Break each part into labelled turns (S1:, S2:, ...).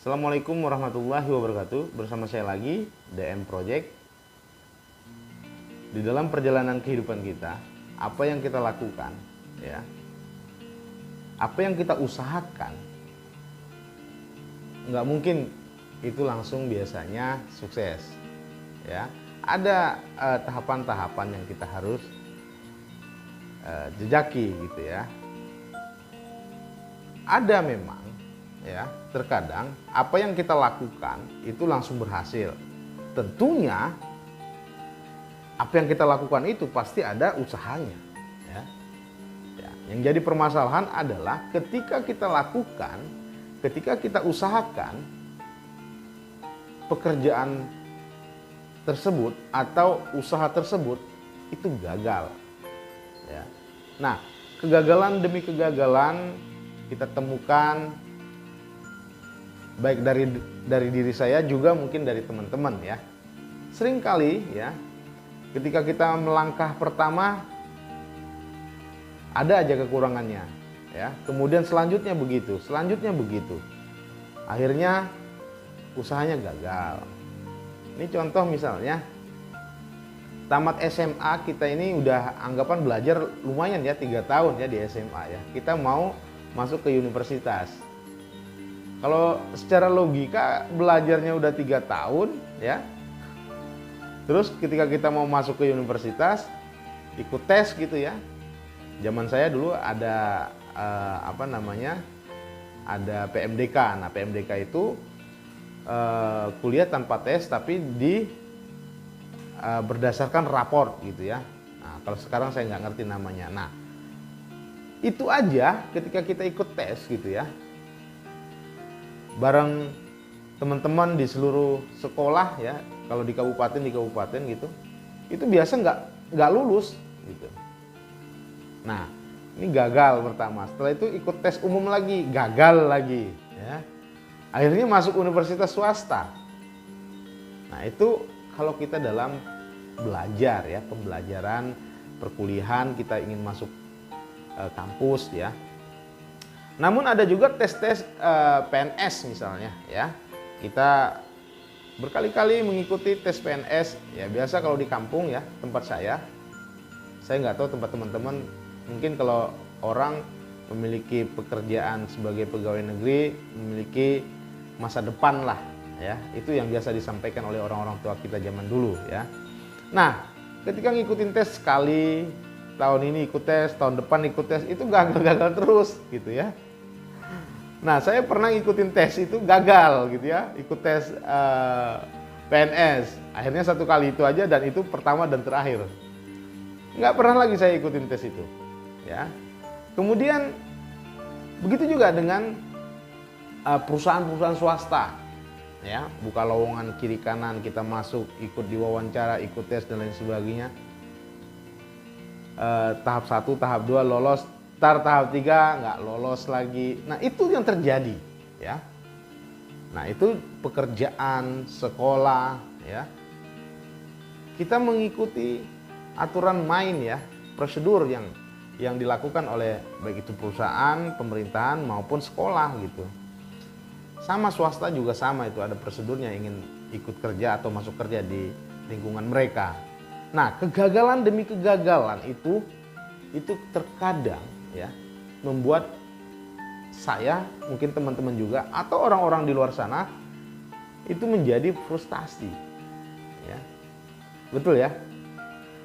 S1: Assalamualaikum warahmatullahi wabarakatuh. Bersama saya lagi DM Project. Di dalam perjalanan kehidupan kita, apa yang kita lakukan, ya, apa yang kita usahakan, nggak mungkin itu langsung biasanya sukses. Ya, ada tahapan-tahapan yang kita harus jejaki, gitu ya. Ada memang, ya, terkadang apa yang kita lakukan itu langsung berhasil. Tentunya apa yang kita lakukan itu pasti ada usahanya, ya. Ya, yang jadi permasalahan adalah ketika kita lakukan, ketika kita usahakan pekerjaan tersebut atau usaha tersebut itu gagal, ya. Nah, kegagalan demi kegagalan kita temukan baik dari diri saya juga mungkin dari teman-teman, ya. Seringkali, ya, ketika kita melangkah pertama ada aja kekurangannya, ya. Kemudian selanjutnya begitu. Akhirnya usahanya gagal. Ini contoh misalnya tamat SMA kita ini udah anggapan belajar lumayan, ya, 3 tahun ya di SMA, ya. Kita mau masuk ke universitas. Kalau secara logika belajarnya udah 3 tahun, ya. Terus ketika kita mau masuk ke universitas, ikut tes gitu, ya. Zaman saya dulu ada ada PMDK. Nah, PMDK itu kuliah tanpa tes tapi berdasarkan raport gitu, ya. Nah, kalau sekarang saya nggak ngerti namanya. Nah, itu aja ketika kita ikut tes gitu, ya, bareng teman-teman di seluruh sekolah, ya, kalau di kabupaten gitu, itu biasa nggak lulus gitu. Nah, ini gagal pertama. Setelah itu ikut tes umum lagi, gagal lagi, ya. Akhirnya masuk universitas swasta. Nah, itu kalau kita dalam belajar, ya, pembelajaran perkuliahan, kita ingin masuk kampus, ya. Namun ada juga tes-tes PNS misalnya, ya. Kita berkali-kali mengikuti tes PNS, ya. Biasa kalau di kampung, ya, tempat saya nggak tahu tempat teman-teman. Mungkin kalau orang memiliki pekerjaan sebagai pegawai negeri, memiliki masa depan lah, ya. Itu yang biasa disampaikan oleh orang-orang tua kita zaman dulu, ya. Nah, ketika ngikutin tes sekali, tahun ini ikut tes, tahun depan ikut tes, itu gagal terus gitu, ya. Nah, saya pernah ngikutin tes itu gagal gitu, ya, ikut tes PNS. Akhirnya 1 kali itu aja, dan itu pertama dan terakhir. Nggak pernah lagi saya ikutin tes itu, ya. Kemudian begitu juga dengan perusahaan-perusahaan swasta, ya, buka lowongan kiri kanan, kita masuk, ikut diwawancara, ikut tes dan lain sebagainya. Tahap 1, tahap 2 lolos, tahap 3 nggak lolos lagi. Nah, itu yang terjadi, ya. Nah, itu pekerjaan, sekolah, ya. Kita mengikuti aturan main, ya, prosedur yang dilakukan oleh baik itu perusahaan, pemerintahan maupun sekolah gitu. Sama swasta juga sama, itu ada prosedurnya ingin ikut kerja atau masuk kerja di lingkungan mereka. Nah, kegagalan demi kegagalan itu terkadang, ya, membuat saya, mungkin teman-teman juga atau orang-orang di luar sana itu menjadi frustasi, ya. Betul, ya.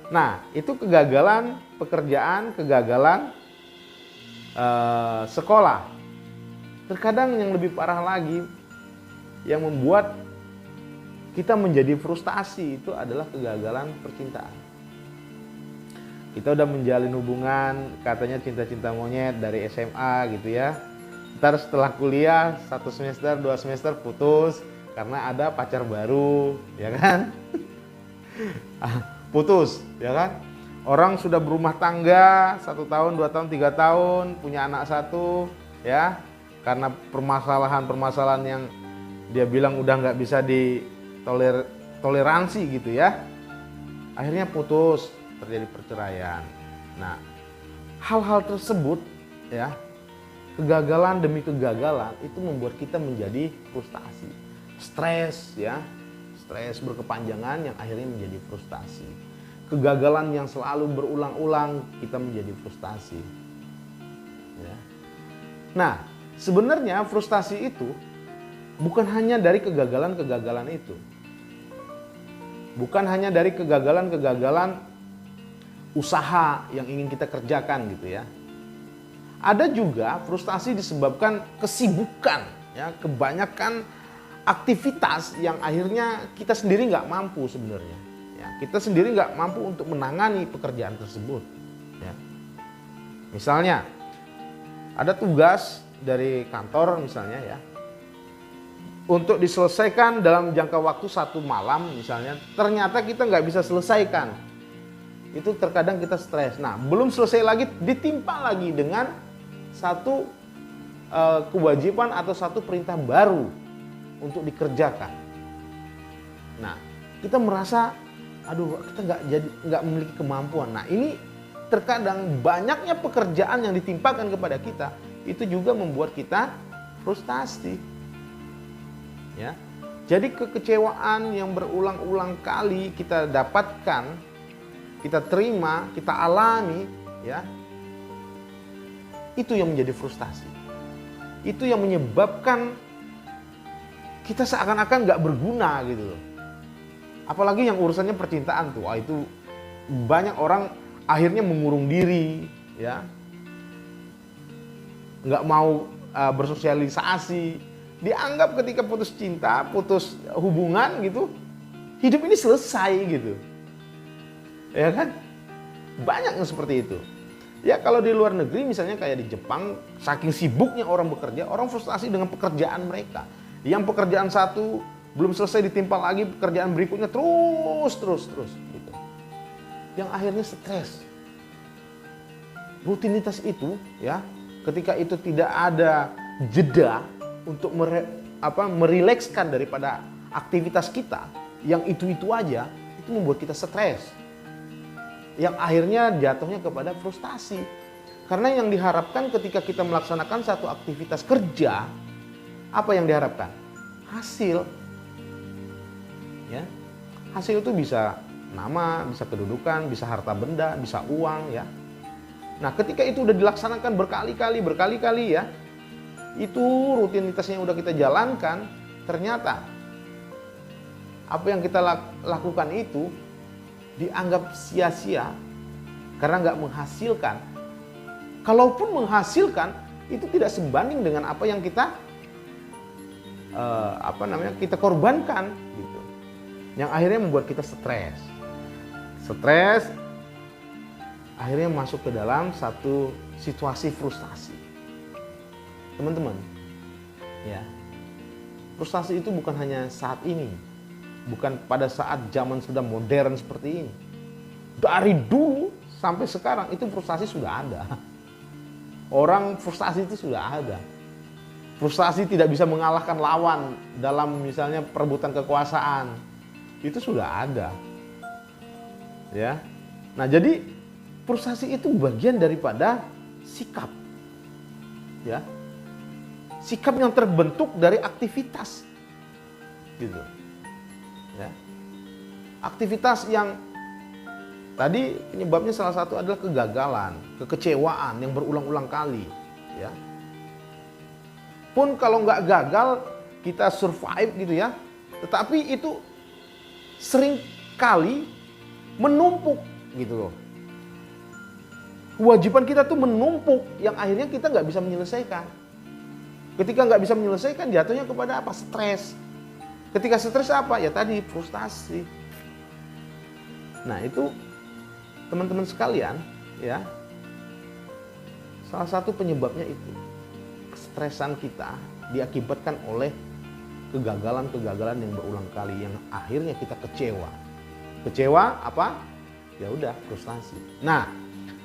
S1: Nah, itu kegagalan pekerjaan, kegagalan sekolah. Terkadang yang lebih parah lagi yang membuat kita menjadi frustasi itu adalah kegagalan percintaan. Kita udah menjalin hubungan, katanya cinta-cinta monyet dari SMA gitu, ya. Ntar setelah kuliah 1 semester, 2 semester putus karena ada pacar baru, ya kan? Putus, ya kan? Orang sudah berumah tangga 1 tahun, 2 tahun, 3 tahun, punya anak 1, ya. Karena permasalahan-permasalahan yang dia bilang udah nggak bisa ditoleransi gitu, ya. Akhirnya putus, terjadi perceraian. Nah, hal-hal tersebut, ya, Kegagalan demi kegagalan itu membuat kita menjadi frustasi. Stres ya, stres berkepanjangan yang akhirnya menjadi frustasi. Kegagalan yang selalu berulang-ulang kita menjadi frustasi. Ya. Nah, sebenarnya frustasi itu bukan hanya dari kegagalan-kegagalan itu. Bukan hanya dari kegagalan-kegagalan usaha yang ingin kita kerjakan gitu ya. Ada juga frustasi disebabkan kesibukan, ya, kebanyakan aktivitas yang akhirnya kita sendiri nggak mampu sebenarnya. Ya, kita sendiri nggak mampu untuk menangani pekerjaan tersebut. Ya. Misalnya, ada tugas dari kantor misalnya ya, untuk diselesaikan dalam jangka waktu 1 malam misalnya, ternyata kita nggak bisa selesaikan. Itu terkadang kita stres. Nah, belum selesai lagi, ditimpa lagi dengan satu kewajiban atau satu perintah baru untuk dikerjakan. Nah, kita merasa, aduh, kita nggak memiliki kemampuan. Nah, ini terkadang banyaknya pekerjaan yang ditimpakan kepada kita itu juga membuat kita frustasi. Ya, jadi kekecewaan yang berulang-ulang kali kita dapatkan, kita terima, kita alami, ya. Itu yang menjadi frustasi. Itu yang menyebabkan kita seakan-akan nggak berguna gitu loh. Apalagi yang urusannya percintaan tuh, wah itu banyak orang akhirnya mengurung diri, ya, nggak mau bersosialisasi. Dianggap ketika putus cinta, putus hubungan gitu, hidup ini selesai gitu, ya kan? Banyak yang seperti itu. Ya kalau di luar negeri misalnya kayak di Jepang, saking sibuknya orang bekerja, orang frustasi dengan pekerjaan mereka. Yang pekerjaan satu belum selesai ditimpa lagi pekerjaan berikutnya terus gitu. Yang akhirnya stres. Rutinitas itu ya, ketika itu tidak ada jeda untuk merilekskan daripada aktivitas kita, yang itu aja, itu membuat kita stres. Yang akhirnya jatuhnya kepada frustasi. Karena yang diharapkan ketika kita melaksanakan satu aktivitas kerja, apa yang diharapkan? Hasil. Ya. Hasil itu bisa nama, bisa kedudukan, bisa harta benda, bisa uang ya. Nah, ketika itu udah dilaksanakan berkali-kali ya, itu rutinitasnya udah kita jalankan, ternyata apa yang kita lakukan itu dianggap sia-sia karena nggak menghasilkan. Kalaupun menghasilkan, itu tidak sebanding dengan apa yang kita kita korbankan gitu. Yang akhirnya membuat kita stres. Stres akhirnya masuk ke dalam satu situasi frustasi. Teman-teman, ya. Frustasi itu bukan hanya saat ini. Bukan pada saat zaman sudah modern seperti ini. Dari dulu sampai sekarang itu frustasi sudah ada. Orang frustasi itu sudah ada. Frustasi tidak bisa mengalahkan lawan dalam misalnya perebutan kekuasaan. Itu sudah ada. Ya. Nah, jadi frustasi itu bagian daripada sikap. Ya. Sikap yang terbentuk dari aktivitas. Gitu. Ya. Aktivitas yang tadi penyebabnya salah satu adalah kegagalan, kekecewaan yang berulang-ulang kali. Ya. Pun kalau nggak gagal, kita survive gitu ya. Tetapi itu sering kali menumpuk gitu loh. Kewajiban kita tuh menumpuk yang akhirnya kita nggak bisa menyelesaikan. Ketika nggak bisa menyelesaikan, jatuhnya kepada apa? Stres. Ketika stres apa? Ya tadi frustasi. Nah itu teman-teman sekalian ya, salah satu penyebabnya itu kestresan kita diakibatkan oleh kegagalan-kegagalan yang berulang kali yang akhirnya kita kecewa. Kecewa apa? Ya udah frustasi. Nah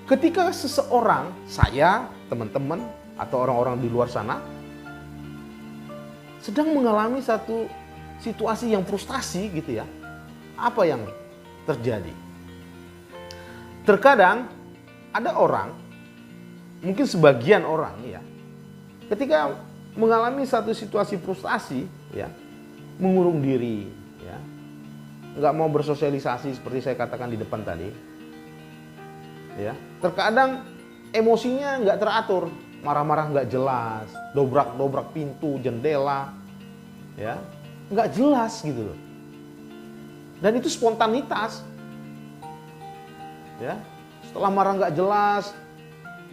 S1: ketika seseorang, saya, teman-teman atau orang-orang di luar sana sedang mengalami satu situasi yang frustasi gitu ya, apa yang terjadi? Terkadang ada orang, mungkin sebagian orang ya, ketika mengalami satu situasi frustasi, ya, mengurung diri, ya, nggak mau bersosialisasi seperti saya katakan di depan tadi, ya, terkadang emosinya nggak teratur, marah-marah nggak jelas, dobrak-dobrak pintu, jendela, ya, nggak jelas gitu loh. Dan itu spontanitas, ya. Setelah marah nggak jelas,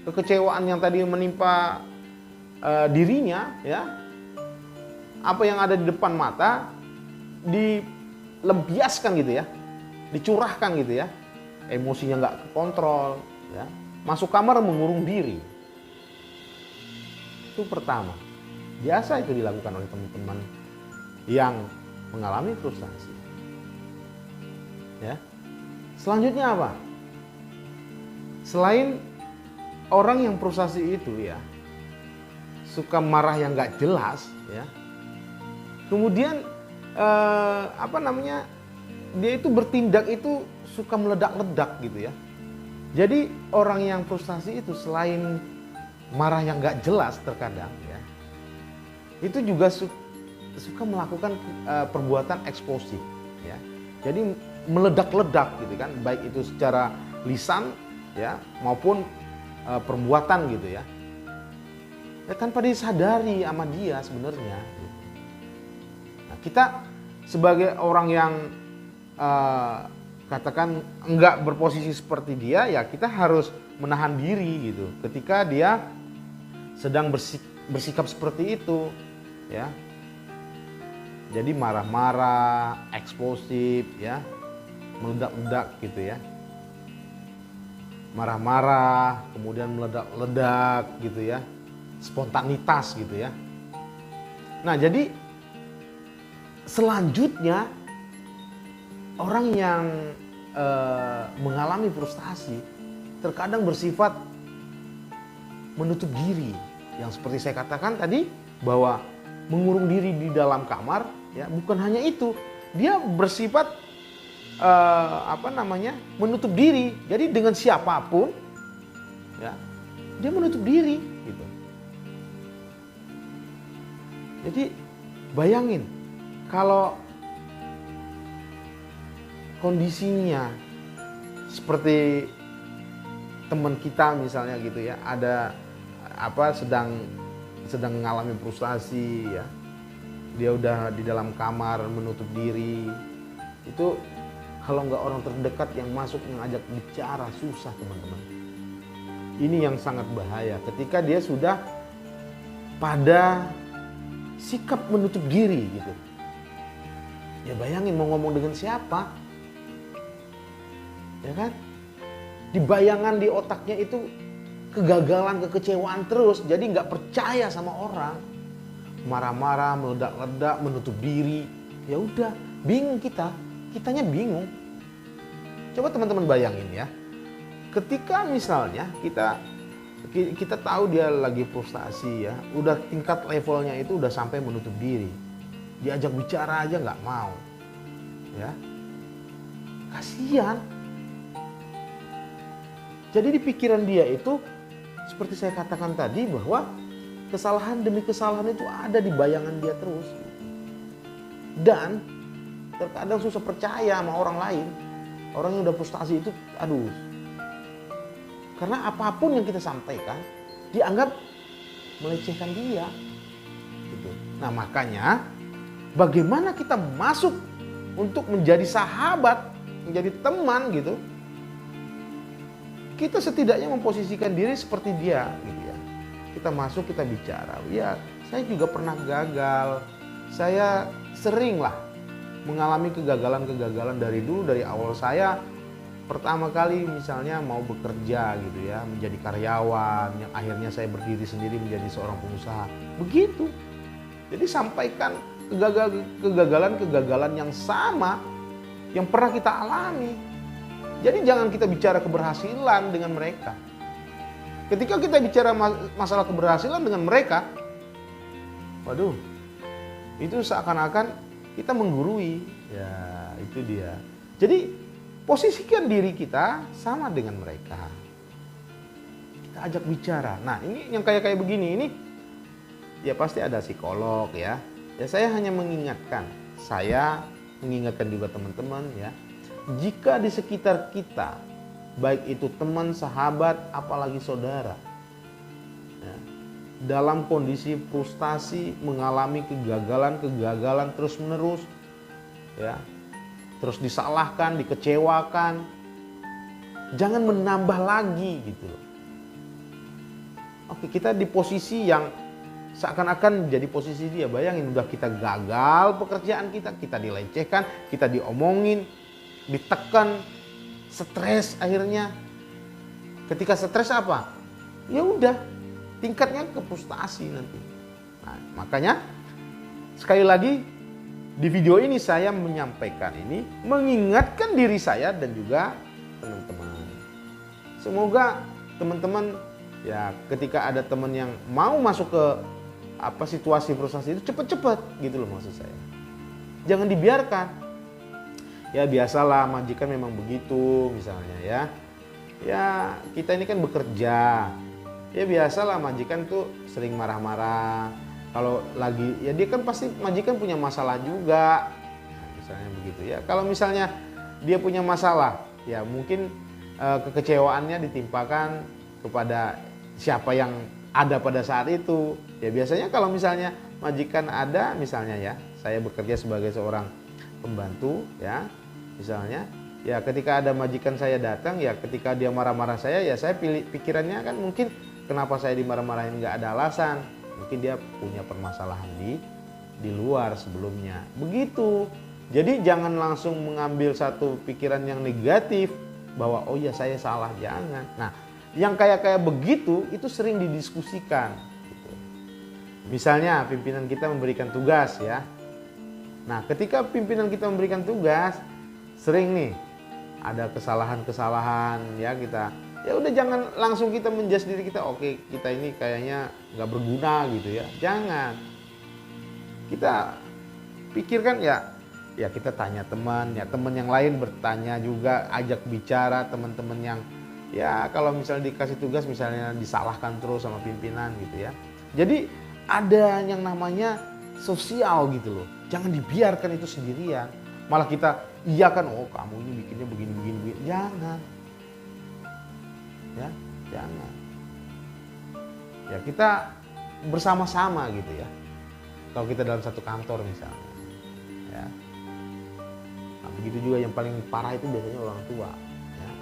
S1: kekecewaan yang tadi menimpa dirinya, ya, apa yang ada di depan mata dilempiaskan gitu ya, dicurahkan gitu ya, emosinya nggak kontrol, ya, masuk kamar mengurung diri. Itu pertama, biasa itu dilakukan oleh teman-teman yang mengalami frustasi, ya. Selanjutnya apa? Selain orang yang frustasi itu, ya, suka marah yang nggak jelas, ya. Kemudian dia itu bertindak itu suka meledak-ledak gitu ya. Jadi orang yang frustasi itu selain marah yang nggak jelas terkadang, ya, itu juga suka melakukan perbuatan eksplosif, ya. Jadi meledak-ledak gitu kan, baik itu secara lisan, ya, maupun perbuatan gitu ya. Tanpa disadari sama dia sebenarnya. Nah, kita sebagai orang yang katakan enggak berposisi seperti dia, ya kita harus menahan diri gitu. Ketika dia sedang bersikap seperti itu, ya. Jadi marah-marah, eksplosif, ya, meledak-ledak gitu ya. Marah-marah, kemudian meledak-ledak gitu ya. Spontanitas gitu ya. Nah, jadi selanjutnya orang yang mengalami frustasi terkadang bersifat menutup diri, yang seperti saya katakan tadi bahwa mengurung diri di dalam kamar, ya, bukan hanya itu, dia bersifat menutup diri. Jadi dengan siapapun, ya, dia menutup diri gitu. Jadi bayangin kalau kondisinya seperti teman kita misalnya gitu ya, ada sedang mengalami frustasi, ya, dia udah di dalam kamar menutup diri, itu kalau nggak orang terdekat yang masuk mengajak bicara, susah teman-teman. Ini yang sangat bahaya ketika dia sudah pada sikap menutup diri gitu. Ya bayangin mau ngomong dengan siapa, ya kan? Di bayangan di otaknya itu kegagalan, kekecewaan terus, jadi nggak percaya sama orang, marah-marah, meledak-ledak, menutup diri. Ya udah, bingung kitanya bingung. Coba teman-teman bayangin ya, ketika misalnya kita tahu dia lagi frustasi, ya, udah tingkat levelnya itu udah sampai menutup diri, diajak bicara aja nggak mau, ya, kasihan. Jadi di pikiran dia itu seperti saya katakan tadi bahwa kesalahan demi kesalahan itu ada di bayangan dia terus, dan terkadang susah percaya sama orang lain. Orang yang udah frustasi itu, aduh, karena apapun yang kita sampaikan dianggap melecehkan dia gitu. Nah, makanya bagaimana kita masuk untuk menjadi sahabat, menjadi teman gitu. Kita setidaknya memposisikan diri seperti dia gitu ya. Kita masuk, kita bicara. Ya, saya juga pernah gagal. Saya sering lah mengalami kegagalan-kegagalan dari dulu, dari awal saya pertama kali misalnya mau bekerja gitu ya, menjadi karyawan, yang akhirnya saya berdiri sendiri menjadi seorang pengusaha. Begitu. Jadi sampaikan kegagalan-kegagalan yang sama yang pernah kita alami. Jadi jangan kita bicara keberhasilan dengan mereka. Ketika kita bicara masalah keberhasilan dengan mereka, waduh, itu seakan-akan kita menggurui. Ya, itu dia. Jadi posisikan diri kita sama dengan mereka. Kita ajak bicara. Nah, ini yang kayak begini, ini ya pasti ada psikolog ya. Ya saya hanya mengingatkan, saya mengingatkan juga teman-teman ya. Jika di sekitar kita, baik itu teman, sahabat, apalagi saudara, ya, dalam kondisi frustasi, mengalami kegagalan terus menerus, ya, terus disalahkan, dikecewakan, jangan menambah lagi gitu loh. Oke, kita di posisi yang seakan-akan jadi posisi dia. Bayangin udah kita gagal pekerjaan kita dilecehkan, kita diomongin, ditekan, stres akhirnya. Ketika stres apa? Ya udah, tingkatnya ke frustasi nanti. Nah, makanya sekali lagi di video ini saya menyampaikan ini, mengingatkan diri saya dan juga teman-teman. Semoga teman-teman ya ketika ada teman yang mau masuk ke situasi frustasi itu cepet-cepet gitu loh maksud saya. Jangan dibiarkan. Ya biasalah majikan memang begitu misalnya ya. Ya kita ini kan bekerja. Ya biasalah majikan tuh sering marah-marah. Kalau lagi ya dia kan pasti majikan punya masalah juga. Nah, misalnya begitu ya. Kalau misalnya dia punya masalah, ya mungkin kekecewaannya ditimpakan kepada siapa yang ada pada saat itu. Ya biasanya kalau misalnya majikan ada misalnya ya, saya bekerja sebagai seorang pembantu ya, misalnya ya ketika ada majikan saya datang ya ketika dia marah-marah saya ya saya pikirannya kan mungkin kenapa saya dimarah-marahin nggak ada alasan. Mungkin dia punya permasalahan di luar sebelumnya. Begitu. Jadi jangan langsung mengambil satu pikiran yang negatif bahwa oh ya saya salah, jangan. Nah, yang kayak begitu itu sering didiskusikan gitu. Misalnya pimpinan kita memberikan tugas ya. Nah ketika pimpinan kita memberikan tugas sering nih ada kesalahan-kesalahan ya kita. Ya udah jangan langsung kita menjudge diri kita, oke kita ini kayaknya nggak berguna gitu ya. Jangan. Kita pikirkan ya kita tanya teman, ya teman yang lain bertanya juga, ajak bicara teman-teman yang ya kalau misalnya dikasih tugas misalnya disalahkan terus sama pimpinan gitu ya. Jadi ada yang namanya sosial gitu loh. Jangan dibiarkan itu sendirian. Malah kita iya kan, oh kamu ini bikinnya begini. Jangan. Ya, jangan. Ya kita bersama-sama gitu ya. Kalau kita dalam satu kantor misalnya. Ya. Nah, begitu juga yang paling parah itu biasanya orang tua.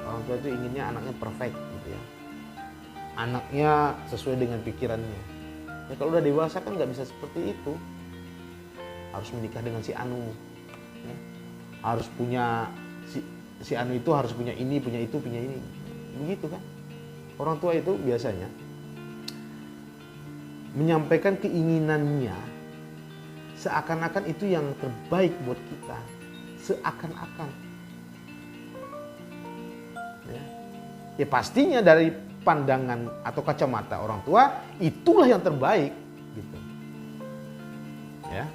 S1: Orang tua itu inginnya anaknya perfect gitu ya. Anaknya sesuai dengan pikirannya. Ya kalau udah dewasa kan nggak bisa seperti itu. Harus menikah dengan si Anu. Ya. Harus punya si Anu itu harus punya ini, punya itu, punya ini. Begitu kan. Orang tua itu biasanya menyampaikan keinginannya seakan-akan itu yang terbaik buat kita. Seakan-akan. Ya pastinya dari pandangan atau kacamata orang tua itulah yang terbaik gitu. Ya.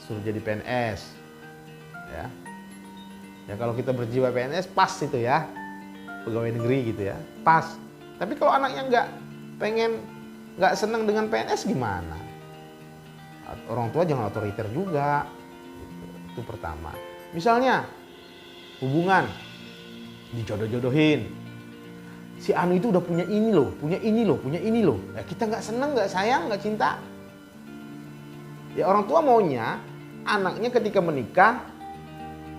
S1: Suruh jadi PNS. Ya. Ya kalau kita berjiwa PNS pas itu ya. Pegawai negeri gitu ya. Pas. Tapi kalau anaknya nggak senang dengan PNS gimana? Orang tua jangan otoriter juga. Gitu. Itu pertama. Misalnya hubungan dijodoh-jodohin. Si Anu itu udah punya ini loh, punya ini loh. Ya, kita nggak senang, nggak sayang, nggak cinta. Ya orang tua maunya anaknya ketika menikah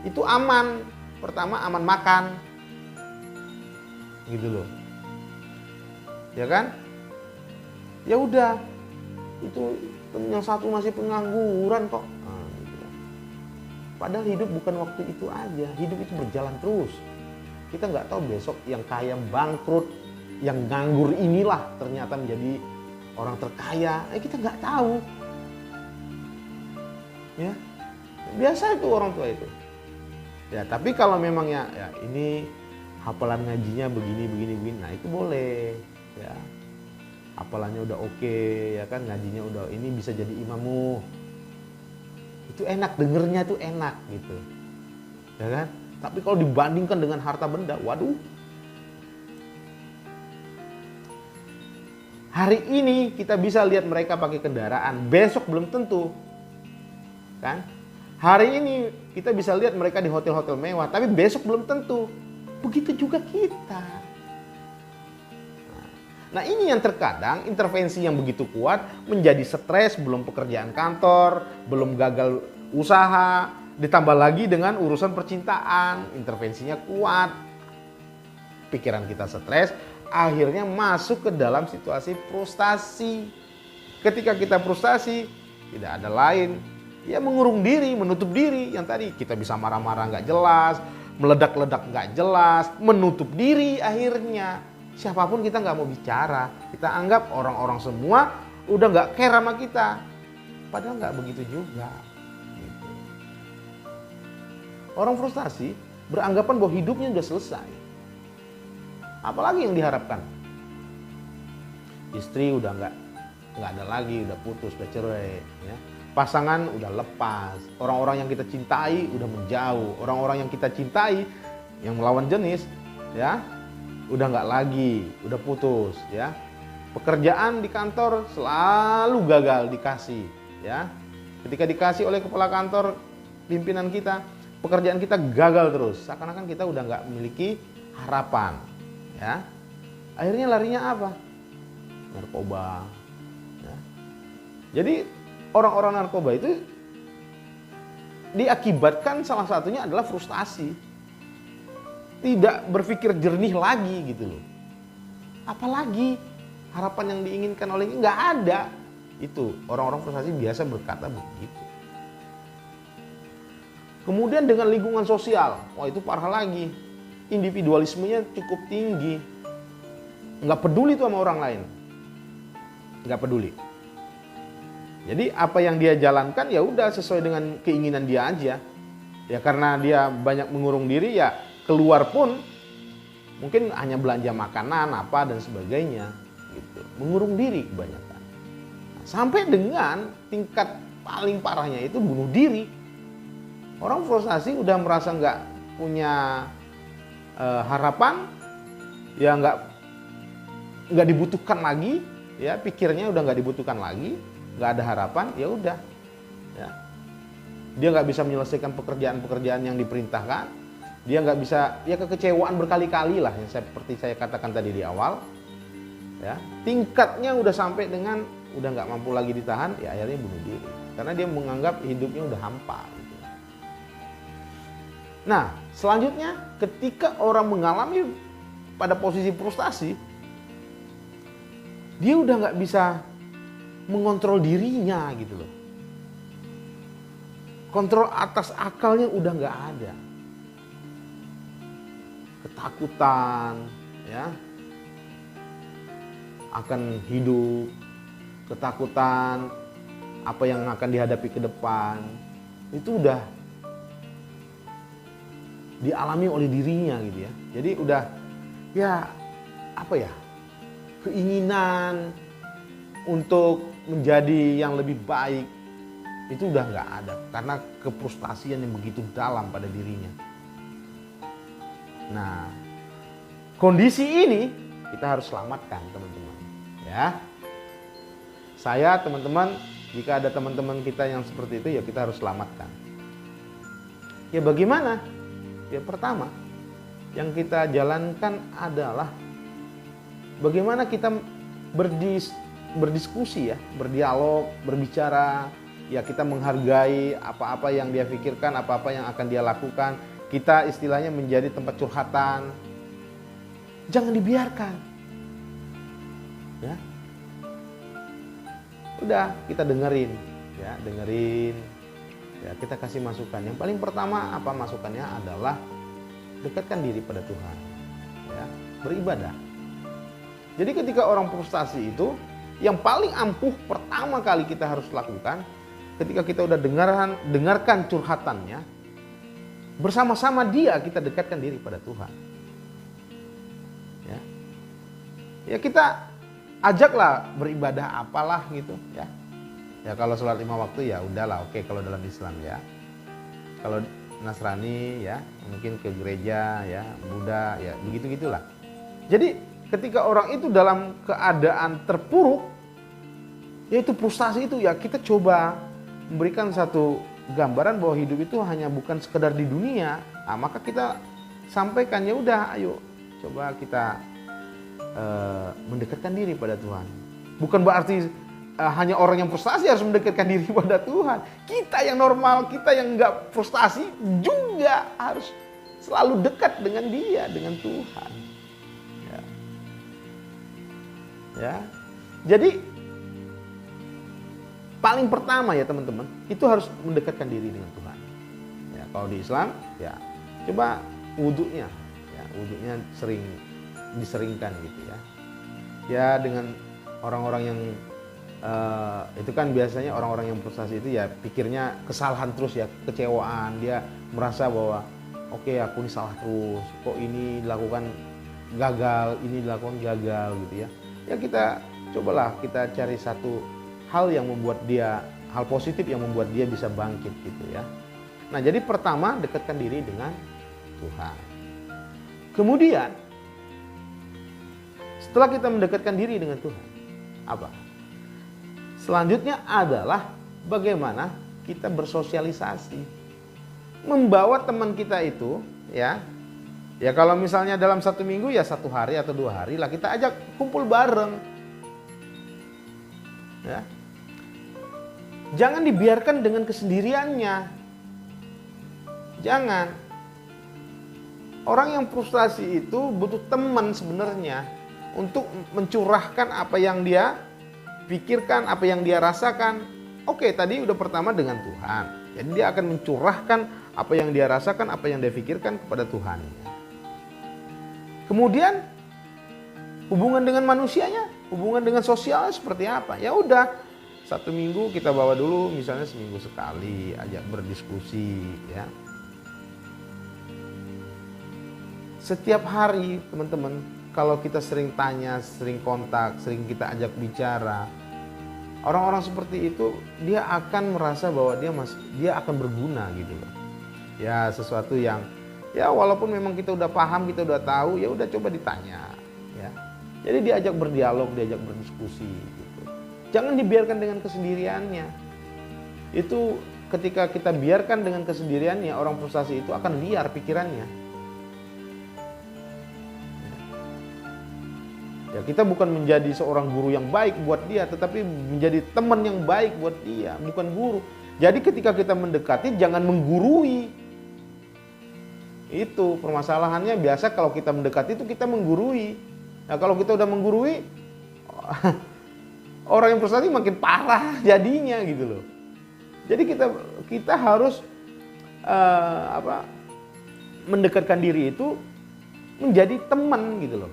S1: itu aman. Pertama aman makan, gitu loh. Ya kan? Ya udah, itu yang satu masih pengangguran kok. Nah, gitu. Padahal hidup bukan waktu itu aja, hidup itu berjalan terus. Kita nggak tahu besok yang kaya bangkrut, yang nganggur inilah ternyata menjadi orang terkaya. Kita nggak tahu. Ya, biasa itu orang tua itu. Ya, tapi kalau memang ya ini hafalan ngajinya begini, nah itu boleh. Ya, hafalannya udah oke, ya kan ngajinya udah ini bisa jadi imammu. Itu enak dengernya tuh enak gitu, ya kan? Tapi kalau dibandingkan dengan harta benda, waduh. Hari ini kita bisa lihat mereka pakai kendaraan, besok belum tentu. Kan? Hari ini kita bisa lihat mereka di hotel-hotel mewah, tapi besok belum tentu. Begitu juga kita. Nah, ini yang terkadang intervensi yang begitu kuat menjadi stres, belum pekerjaan kantor, belum gagal usaha, ditambah lagi dengan urusan percintaan, intervensinya kuat. Pikiran kita stres, akhirnya masuk ke dalam situasi frustasi. Ketika kita frustasi, tidak ada lain, ya mengurung diri, menutup diri. Yang tadi kita bisa marah-marah nggak jelas, meledak-ledak nggak jelas, menutup diri akhirnya. Siapapun kita nggak mau bicara, kita anggap orang-orang semua udah nggak care sama kita. Padahal nggak begitu juga. Gitu. Orang frustasi beranggapan bahwa hidupnya udah selesai. Apalagi yang diharapkan? Istri udah nggak ada lagi, udah putus, udah cerai. Ya. Pasangan udah lepas. Orang-orang yang kita cintai udah menjauh. Orang-orang yang kita cintai yang melawan jenis, ya udah nggak lagi, udah putus. Ya. Pekerjaan di kantor selalu gagal dikasih. Ya. Ketika dikasih oleh kepala kantor, pimpinan kita, pekerjaan kita gagal terus. Seakan-akan kita udah nggak memiliki harapan. Ya, akhirnya larinya apa? Narkoba. Ya. Jadi orang-orang narkoba itu diakibatkan salah satunya adalah frustasi, tidak berpikir jernih lagi gitu loh. Apalagi harapan yang diinginkan olehnya nggak ada. Itu orang-orang frustasi biasa berkata begitu. Kemudian dengan lingkungan sosial, wah itu parah lagi. Individualismenya cukup tinggi, nggak peduli tuh sama orang lain, nggak peduli. Jadi apa yang dia jalankan ya udah sesuai dengan keinginan dia aja. Ya karena dia banyak mengurung diri ya keluar pun mungkin hanya belanja makanan apa dan sebagainya, gitu. Mengurung diri kebanyakan. Nah, sampai dengan tingkat paling parahnya itu bunuh diri. Orang frustasi udah merasa nggak punya harapan, ya nggak dibutuhkan lagi, ya pikirnya udah nggak dibutuhkan lagi, nggak ada harapan, ya udah, ya dia nggak bisa menyelesaikan pekerjaan-pekerjaan yang diperintahkan, dia nggak bisa, ya kekecewaan berkali-kali lah, yang seperti saya katakan tadi di awal, ya tingkatnya udah sampai dengan udah nggak mampu lagi ditahan, ya akhirnya bunuh diri, karena dia menganggap hidupnya udah hampa. Nah, selanjutnya ketika orang mengalami pada posisi frustasi, dia udah nggak bisa mengontrol dirinya gitu loh. Kontrol atas akalnya udah nggak ada. Ketakutan, ya, akan hidup, ketakutan apa yang akan dihadapi ke depan, itu udah dialami oleh dirinya gitu ya. Jadi udah ya apa ya, keinginan untuk menjadi yang lebih baik itu udah nggak ada karena kefrustasian yang begitu dalam pada dirinya. Nah, kondisi ini kita harus selamatkan teman-teman ya. Saya teman-teman, jika ada teman-teman kita yang seperti itu ya kita harus selamatkan. Ya bagaimana? Ya pertama, yang kita jalankan adalah bagaimana kita berdiskusi ya, berdialog, berbicara, ya kita menghargai apa-apa yang dia pikirkan, apa-apa yang akan dia lakukan. Kita istilahnya menjadi tempat curhatan. Jangan dibiarkan. Ya. Udah, kita dengerin, ya, ya, kita kasih masukan. Yang paling pertama apa masukannya adalah dekatkan diri pada Tuhan, ya, beribadah. Jadi ketika orang frustasi itu, yang paling ampuh pertama kali kita harus lakukan, ketika kita udah dengarkan curhatannya, bersama-sama dia kita dekatkan diri pada Tuhan. Ya, ya kita ajaklah beribadah apalah gitu, ya. Ya kalau sholat 5 waktu ya udahlah, oke kalau dalam Islam ya. Kalau Nasrani ya mungkin ke gereja ya, Buddha ya begitu-gitulah. Jadi ketika orang itu dalam keadaan terpuruk, yaitu frustasi itu, ya kita coba memberikan satu gambaran bahwa hidup itu hanya bukan sekedar di dunia. Nah, maka kita sampaikan, ya udah, ayo coba kita mendekatkan diri pada Tuhan. Bukan berarti hanya orang yang frustasi harus mendekatkan diri pada Tuhan. Kita yang normal, kita yang enggak frustasi juga harus selalu dekat dengan Dia, dengan Tuhan. Ya. Jadi paling pertama ya teman-teman, itu harus mendekatkan diri dengan Tuhan. Ya, kalau di Islam, ya coba wudhunya, ya wudhunya sering diseringkan gitu ya. Ya dengan orang-orang yang itu kan biasanya orang-orang yang frustasi itu ya pikirnya kesalahan terus, ya kecewaan, dia merasa bahwa oke, aku ini salah terus, kok ini dilakukan gagal, ini dilakukan gagal gitu ya. Ya kita cobalah kita cari satu hal yang membuat dia, hal positif yang membuat dia bisa bangkit gitu ya. Nah jadi pertama, dekatkan diri dengan Tuhan. Kemudian setelah kita mendekatkan diri dengan Tuhan, apa? Selanjutnya adalah bagaimana kita bersosialisasi. Membawa teman kita itu, ya kalau misalnya dalam 1 minggu ya 1 hari atau 2 hari lah kita ajak kumpul bareng. Ya. Jangan dibiarkan dengan kesendiriannya. Jangan. Orang yang frustasi itu butuh teman sebenarnya untuk mencurahkan apa yang dia pikirkan, apa yang dia rasakan. Oke, tadi udah pertama dengan Tuhan. Jadi dia akan mencurahkan apa yang dia rasakan, apa yang dia pikirkan kepada Tuhan. Kemudian hubungan dengan manusianya, hubungan dengan sosialnya seperti apa? Ya udah, 1 minggu kita bawa dulu, misalnya seminggu sekali, ajak berdiskusi ya. Setiap hari teman-teman, kalau kita sering tanya, sering kontak, sering kita ajak bicara, orang-orang seperti itu dia akan merasa bahwa dia akan berguna gitu loh. Ya sesuatu yang ya walaupun memang kita udah paham, kita udah tahu, ya udah coba ditanya ya. Jadi diajak berdialog, diajak berdiskusi gitu. Jangan dibiarkan dengan kesendiriannya. Itu ketika kita biarkan dengan kesendiriannya, orang frustasi itu akan liar pikirannya. Ya, kita bukan menjadi seorang guru yang baik buat dia, tetapi menjadi teman yang baik buat dia, bukan guru. Jadi ketika kita mendekati, jangan menggurui. Itu permasalahannya, biasa kalau kita mendekati itu kita menggurui. Nah kalau kita udah menggurui, orang yang frustasi makin parah jadinya gitu loh. Jadi kita harus mendekatkan diri itu menjadi teman gitu loh.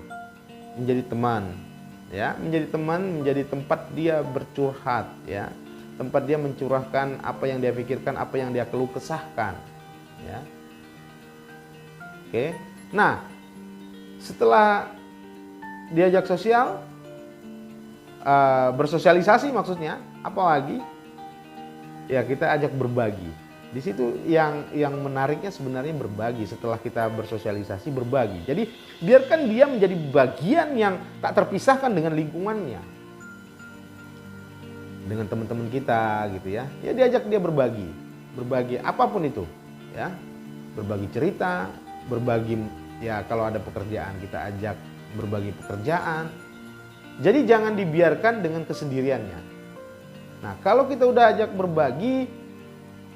S1: Menjadi teman, ya, menjadi teman, menjadi tempat dia bercurhat, ya, tempat dia mencurahkan apa yang dia pikirkan, apa yang dia keluh kesahkan, ya. Oke, nah, setelah diajak sosial, bersosialisasi maksudnya, apalagi, ya kita ajak berbagi. Di situ yang menariknya sebenarnya berbagi. Setelah kita bersosialisasi, berbagi. Jadi biarkan dia menjadi bagian yang tak terpisahkan dengan lingkungannya, dengan teman-teman kita gitu ya. Ya diajak dia berbagi apapun itu, ya. Berbagi cerita, berbagi ya kalau ada pekerjaan kita ajak berbagi pekerjaan. Jadi jangan dibiarkan dengan kesendiriannya. Nah, kalau kita udah ajak berbagi,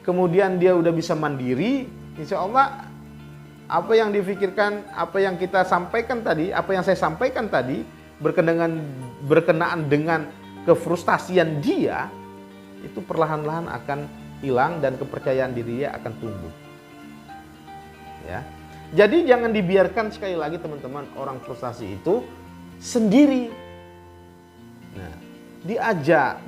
S1: kemudian dia udah bisa mandiri, insya Allah apa yang difikirkan, apa yang kita sampaikan tadi, apa yang saya sampaikan tadi berkenaan dengan kefrustasian dia, itu perlahan-lahan akan hilang dan kepercayaan diri dia akan tumbuh. Ya. Jadi jangan dibiarkan, sekali lagi teman-teman, orang frustasi itu sendiri. Nah, diajak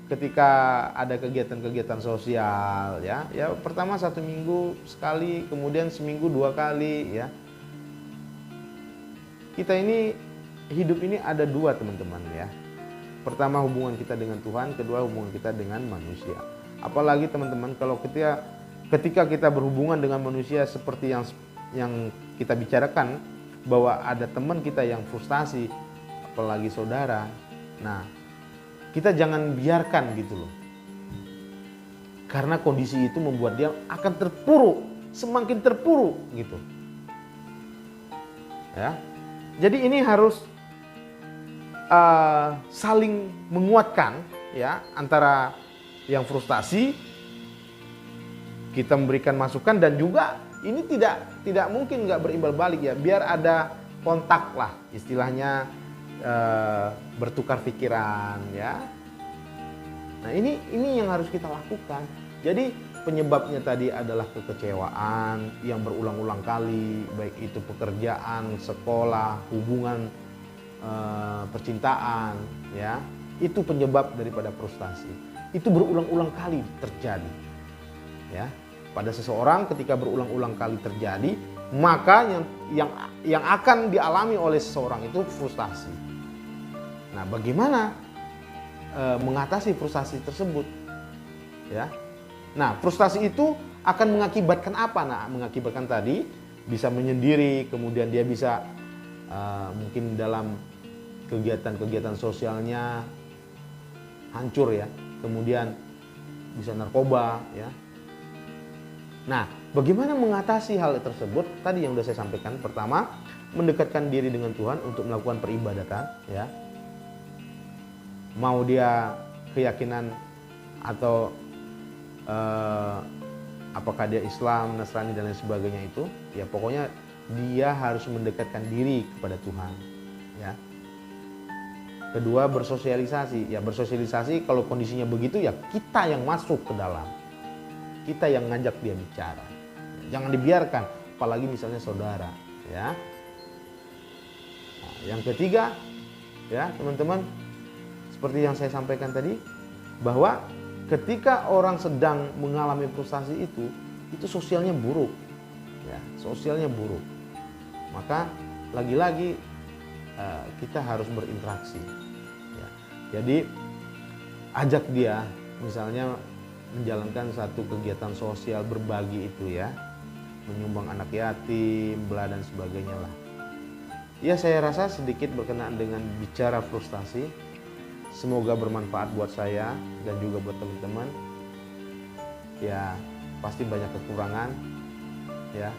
S1: ketika ada kegiatan-kegiatan sosial, ya pertama 1 minggu sekali, kemudian seminggu 2 kali, ya. Kita ini hidup ini ada 2 teman-teman, ya. Pertama hubungan kita dengan Tuhan, kedua hubungan kita dengan manusia. Apalagi teman-teman kalau ketika kita berhubungan dengan manusia seperti yang kita bicarakan, bahwa ada teman kita yang frustasi, apalagi saudara. Nah, kita jangan biarkan gitu loh. Karena kondisi itu membuat dia akan terpuruk, semakin terpuruk gitu. Ya. Jadi ini harus saling menguatkan ya, antara yang frustasi, kita memberikan masukan, dan juga ini tidak mungkin nggak berimbal balik ya, biar ada kontak lah istilahnya, bertukar pikiran ya. Nah ini yang harus kita lakukan. Jadi penyebabnya tadi adalah kekecewaan yang berulang-ulang kali, baik itu pekerjaan, sekolah, hubungan, percintaan ya, itu penyebab daripada frustasi. Itu berulang-ulang kali terjadi ya pada seseorang. Ketika berulang-ulang kali terjadi, maka yang akan dialami oleh seseorang itu frustasi. Nah, bagaimana mengatasi frustasi tersebut ya? Nah, frustasi itu akan mengakibatkan apa? Nah, mengakibatkan tadi bisa menyendiri, kemudian dia bisa mungkin dalam kegiatan-kegiatan sosialnya hancur ya, kemudian bisa narkoba ya. Nah, bagaimana mengatasi hal tersebut? Tadi yang sudah saya sampaikan, pertama, mendekatkan diri dengan Tuhan untuk melakukan peribadatan ya. Mau dia keyakinan atau apakah dia Islam, Nasrani dan lain sebagainya, itu ya pokoknya dia harus mendekatkan diri kepada Tuhan ya. Kedua, bersosialisasi. Ya bersosialisasi kalau kondisinya begitu ya kita yang masuk ke dalam. Kita yang ngajak dia bicara. Jangan dibiarkan, apalagi misalnya saudara ya. Nah, yang ketiga ya teman-teman, seperti yang saya sampaikan tadi, bahwa ketika orang sedang mengalami frustasi itu sosialnya buruk ya, sosialnya buruk. Maka lagi-lagi kita harus berinteraksi ya. Jadi ajak dia misalnya menjalankan satu kegiatan sosial, berbagi itu ya, menyumbang anak yatim, bela dan sebagainya lah. Ya saya rasa sedikit berkenaan dengan bicara frustasi. Semoga bermanfaat buat saya dan juga buat teman-teman. Ya pasti banyak kekurangan ya.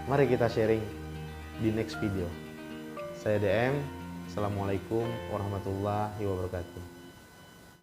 S1: Mari kita sharing di next video. Saya DM. Assalamualaikum warahmatullahi wabarakatuh.